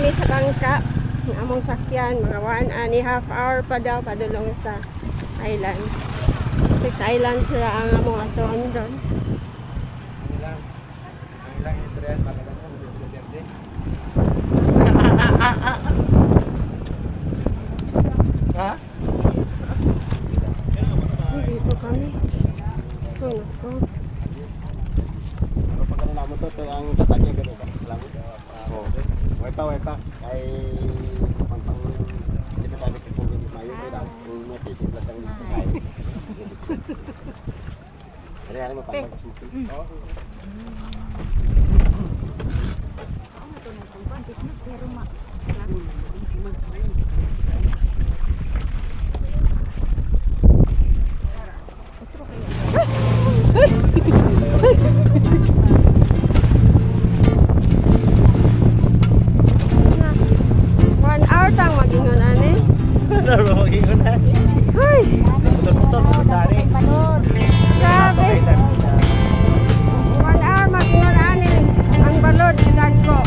mi sa bangka. Ang among sakyan, mga 1.5 hour pa daw padulong sa island. 6 islands ra ang among aton doon. Ang ilang istorya para lang sa estudyante. Ha? Dito kami. Ano ko? Kapag ano naman to, ang tatanya gano'n ba? Salamat. Oo. Way pa. Ay, pang hindi pa tayo nagkipugin ni Mayo. Kaya lang, kung may pisip lang sa mga kasayo. Ano mo pang mag-smoking? Oo. Business pero ma. One hour tang magingon ani. Ano mo mag-ingon na? Ay, Balon. grabe. 1 hour magingon ani. Ang balod dagko.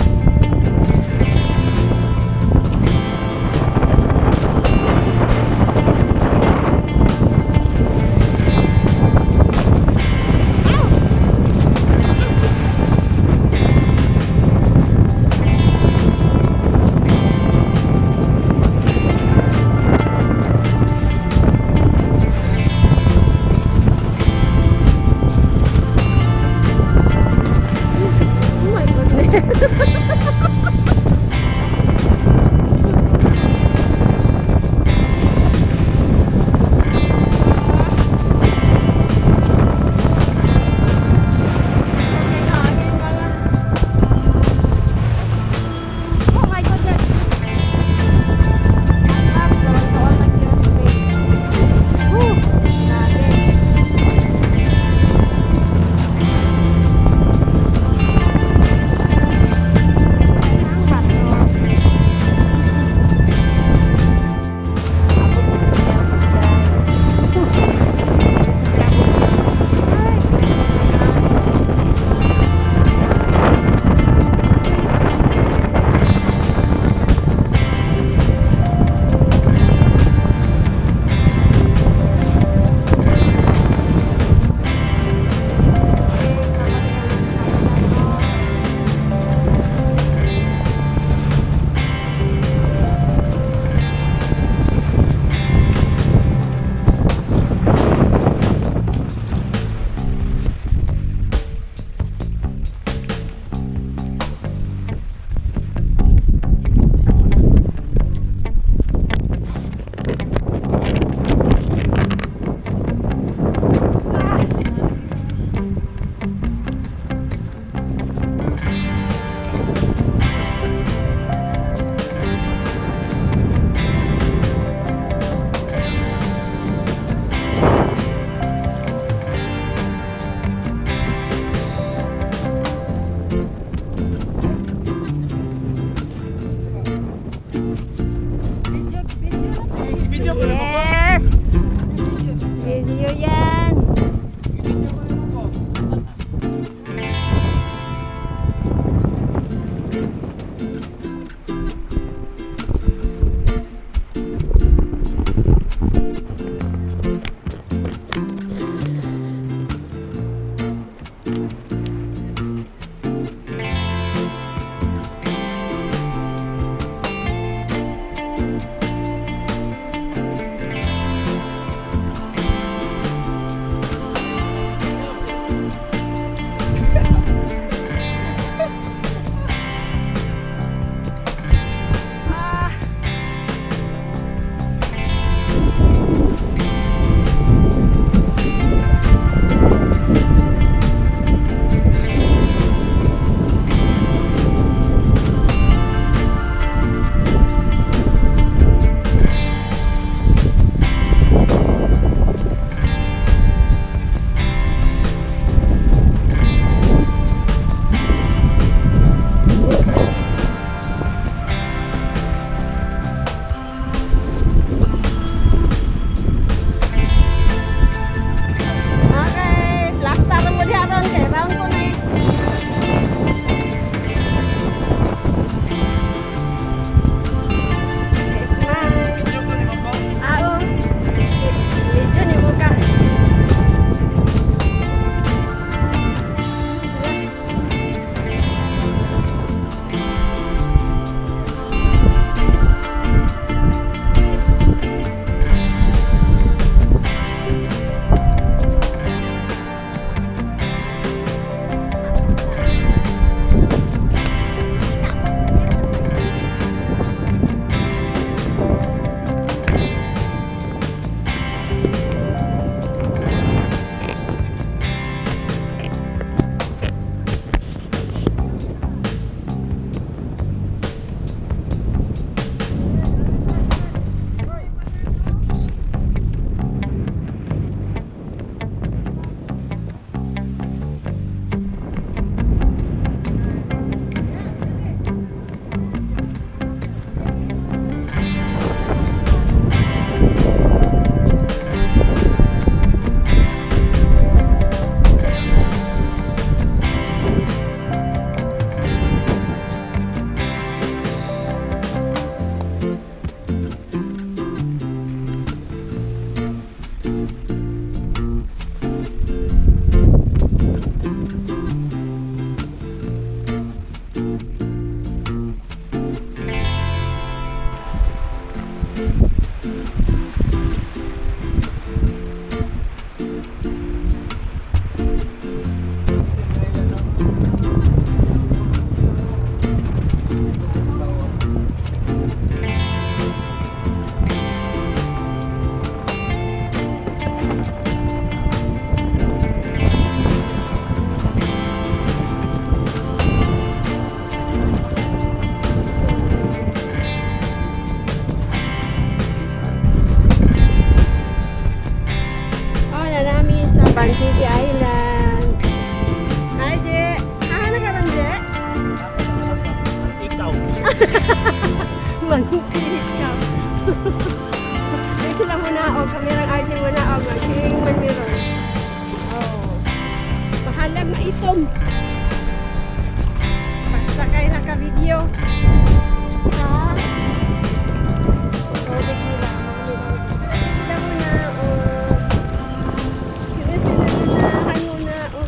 Bantigi Island. Hi, Je. Ah, ka ron, Je? Ikaw. Mantika. Ay, sila muna o. Kami lang RJ muna o. Magiging maniro. Oh. Mahalag na itom. Basta kayo naka-video. Sa tubig nila. Sila muna o. Sila muna. Muna o.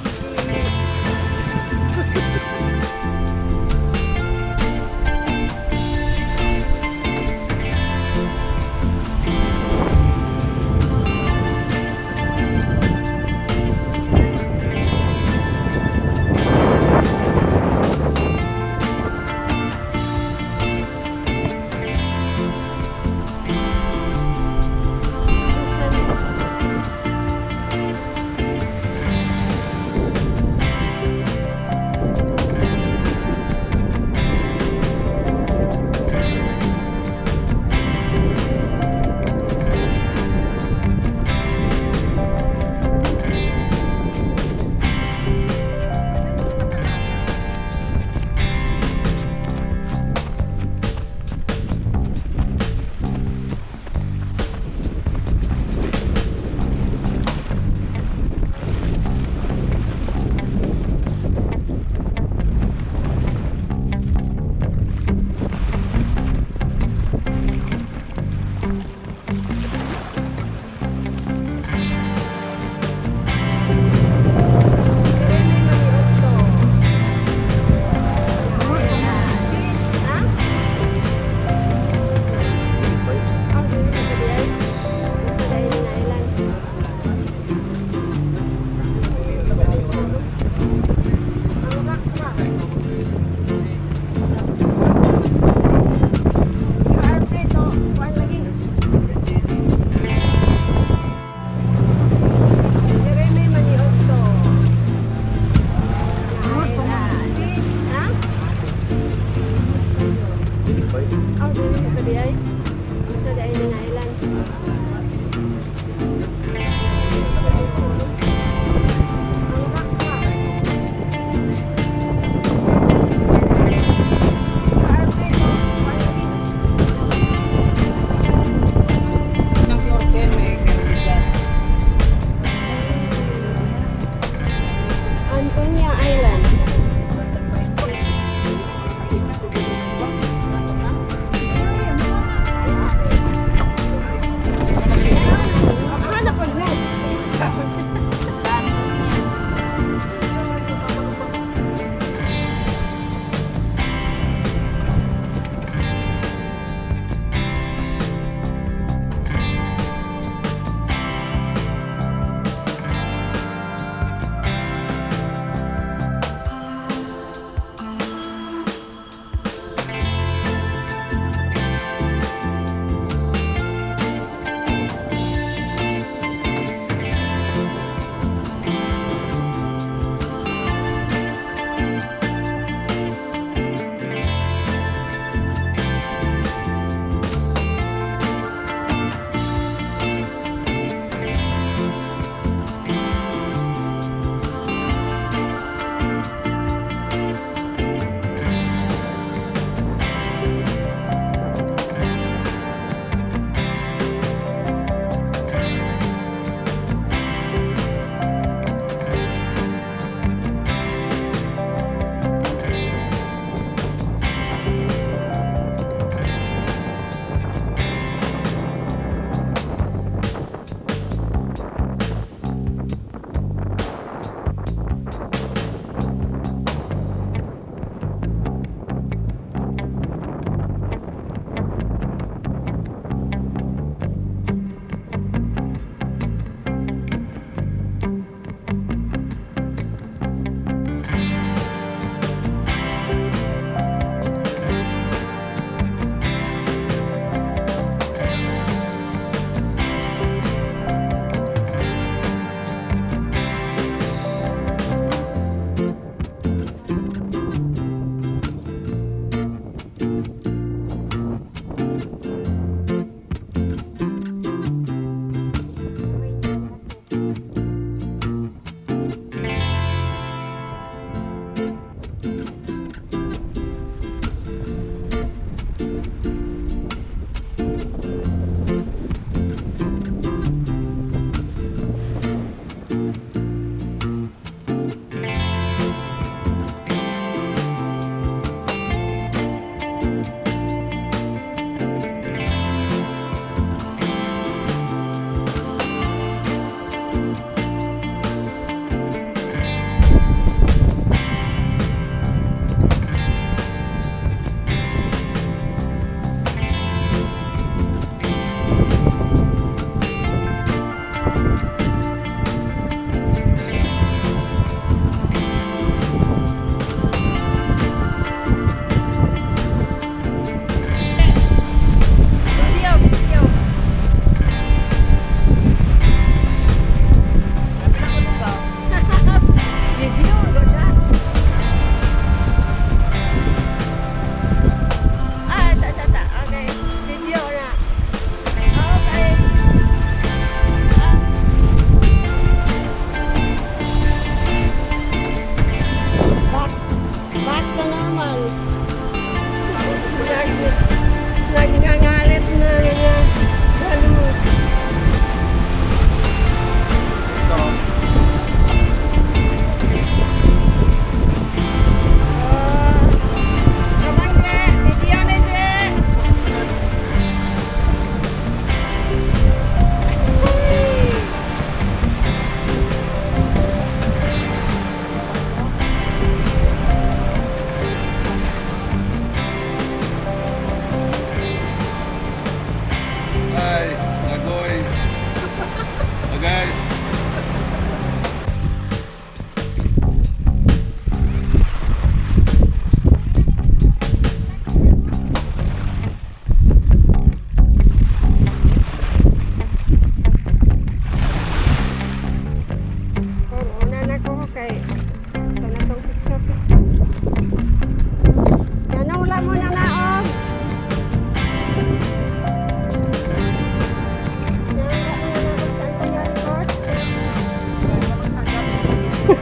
At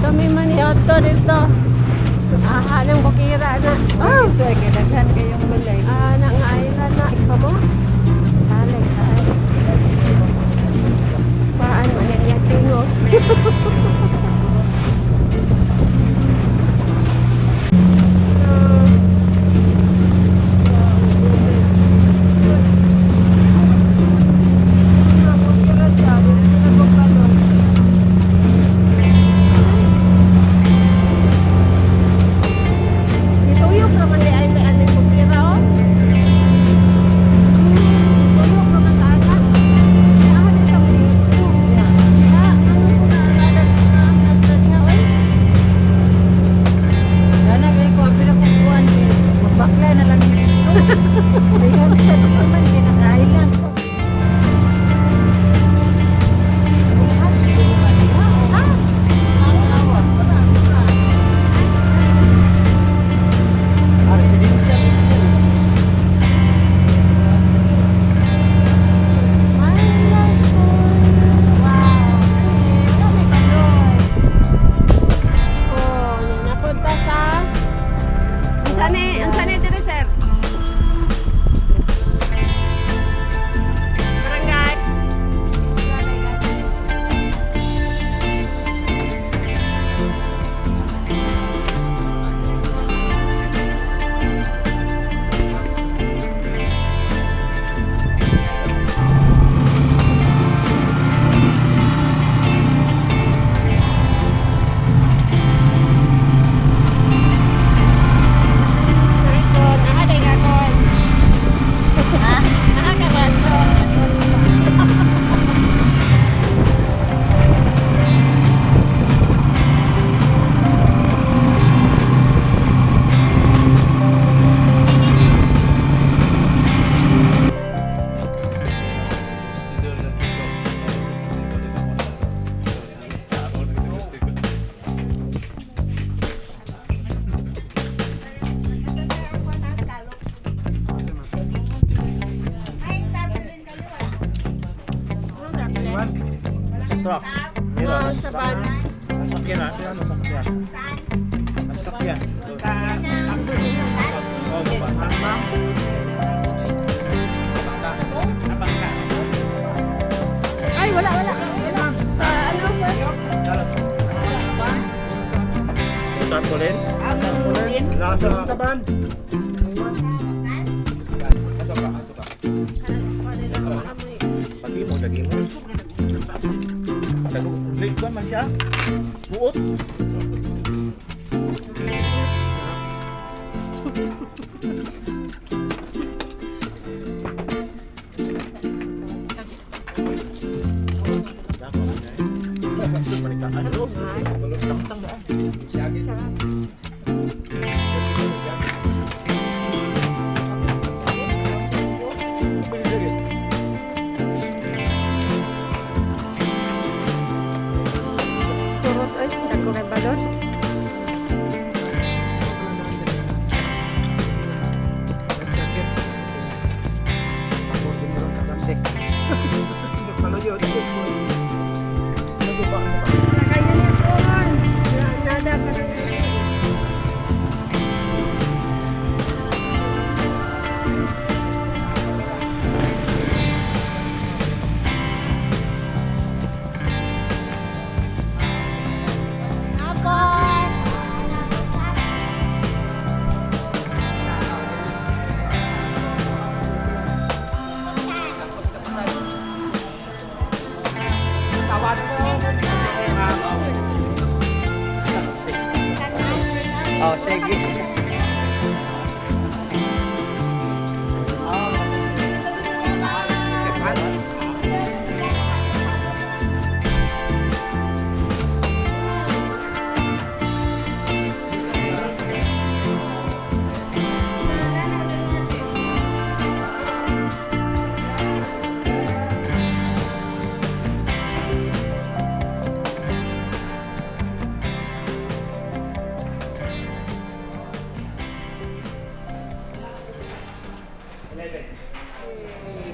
kami maniotto dito. Ng bukira na. Oh, Daghan kayong balay. nang island na. Ikaw mo? Talag. Paan mo niya tingos. Ituyok naman di ay may bukira oh. Tuyok naman ka na. Saan ito mo dito? Ano ko na nagdag na oy. Sana kayo ko ang pinakukuhan. Magbakla na lang dito. Ayun, sa naman kinakailan. Truck. Sa van. Nasakyan na. Nasakyan. Nasakyan. Oh, ba? Ay, wala. Ano sir? Tarpaulin? Tarpaulin? Lahat sa ban. Lagi mo. Late ba man siya? Buot. Turos ay, dagko kay balot. Kaya niya po man. Nada pa na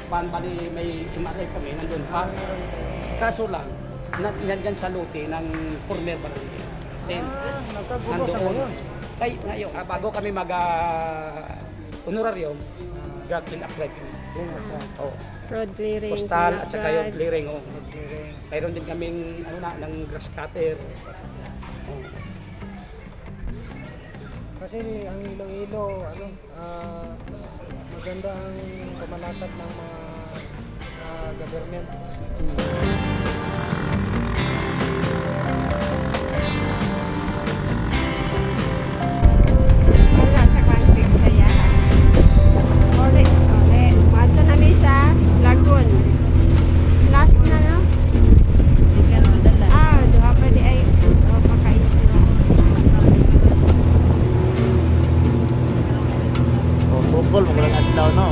Bali may MRI kami, nandun pa. Kaso lang, nandyan sa lote ng former barangay. Then, Nagkagulo sa ngayon. Kay, ngayon, bago kami honorarium, gagawin apply kami. Oh, Road clearing. postal at saka yung flood. clearing. Oh. Mayroon din kaming ng grass cutter. Oh. Kasi ang Iloilo, maganda ang pamalatag ng mga government. Wala sa kwantik sa yahan. Ulit. Mato namin sa Lagoon. Last na, no? Sigal madala. Duha pa di ay. Pakaisila. O, sukol, magalang adlaw, no?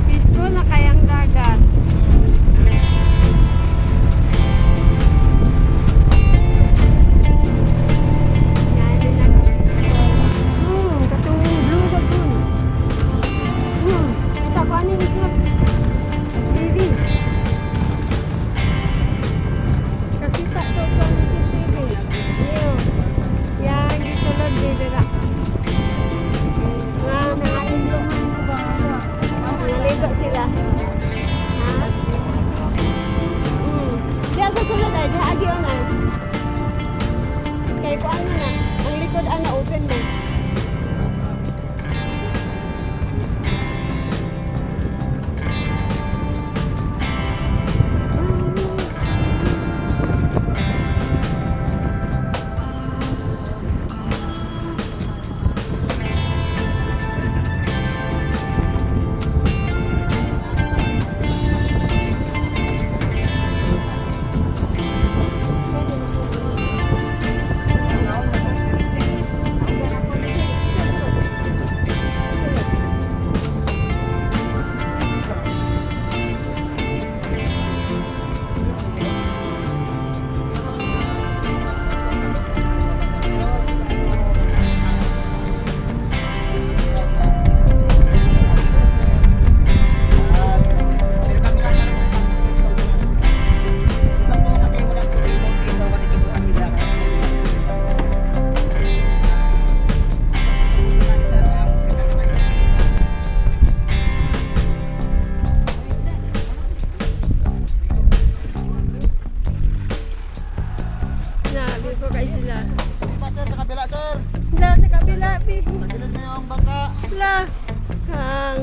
Peaceful na kayang dagat. Yan din ako peaceful. Katong blue ba dun? Kita ko ano yung isip? Baby. Kakita to ko ang isip, baby. Yan. Yan, gisulod, baby ra. Nga, nangalimluman ko ba? Naligo sila. Ha? Diyan sa sulod ay, diha agyon ay. Kaya ko ano na, ang likod ana open mo. Nabi ko kay sila. Pa, sir, sa kabila, sir. Wala sa kabila, pi. Tagilid na yung bangka. Wala. Hang.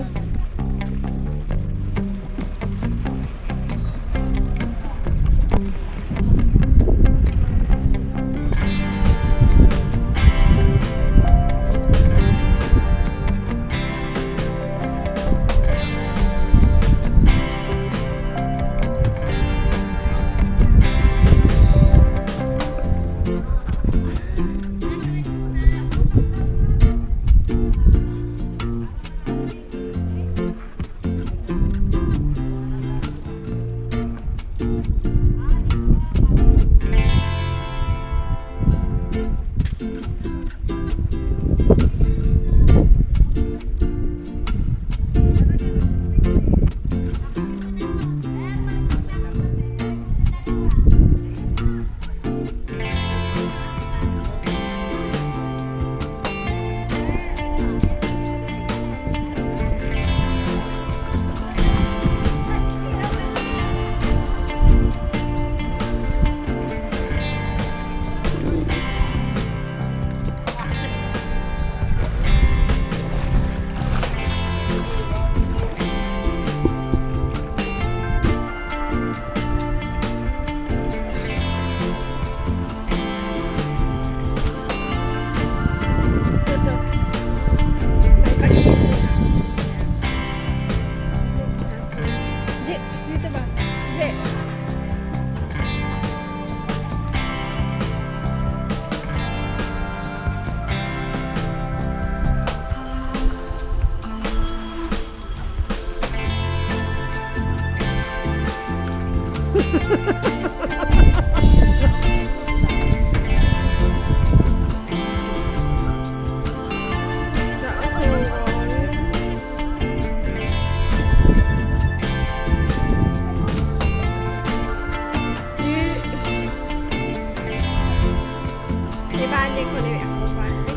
Ibalik ko na ako balik.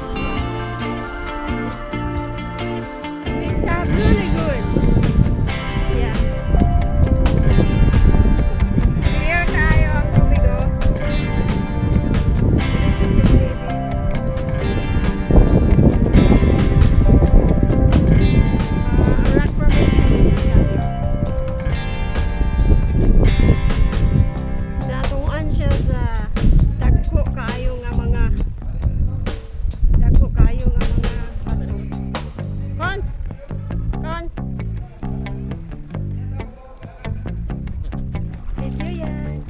It's really good. Yeah. Clear tayo ang tubig, oh. This is your baby. Ang rock formation. Natungan siya sa dagko kayo nga mga bato. Cons! Cons! Video yan.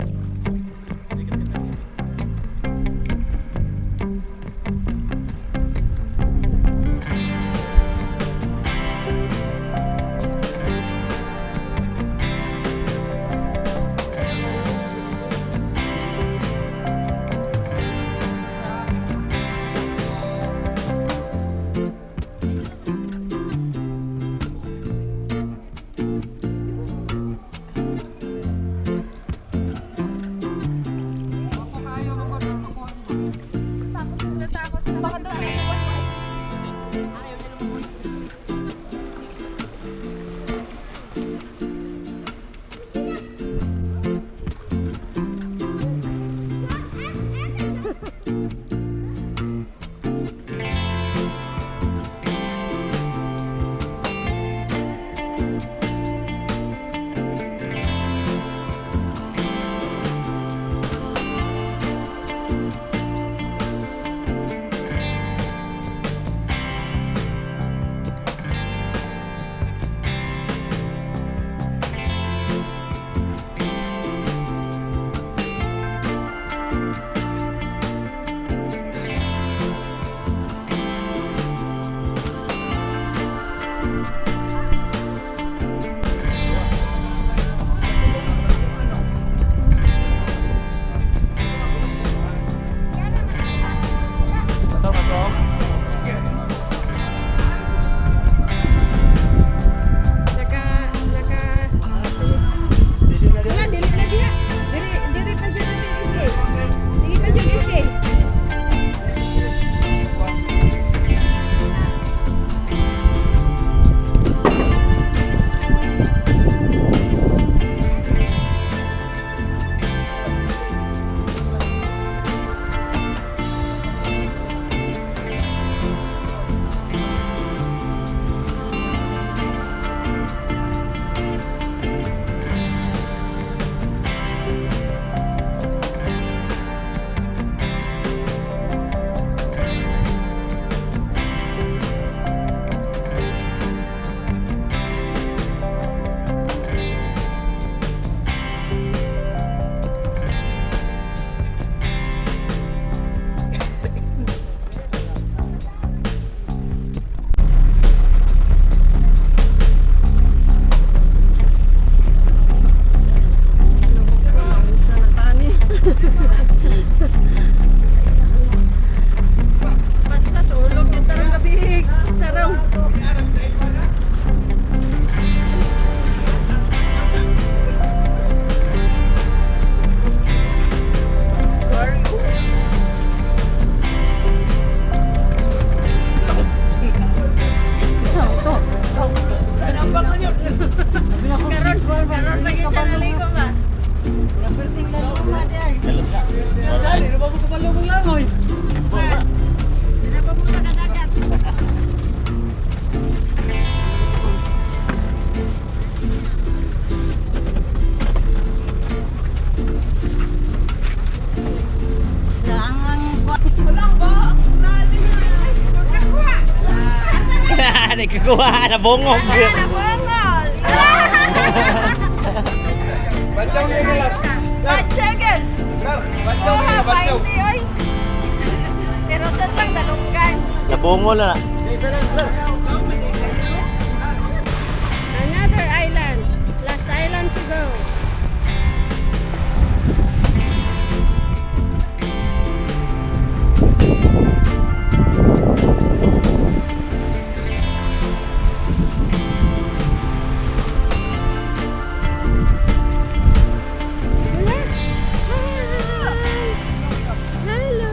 Basta tulog yung tarong gabi. Tarong. Karon lagi siya naligo ba? Naperting lalo na day. Sali, na ba mo kabalo mong langoy? Pinapapunta ka dagat. Langang Nagkakuha na bongog. Nabungol! Bacaw niya lang. Patsagan! Bacaw niya, bacaw. Oy! Pero saan lang dalunggan? Nabungol na. Another island. Last island to go. Hello!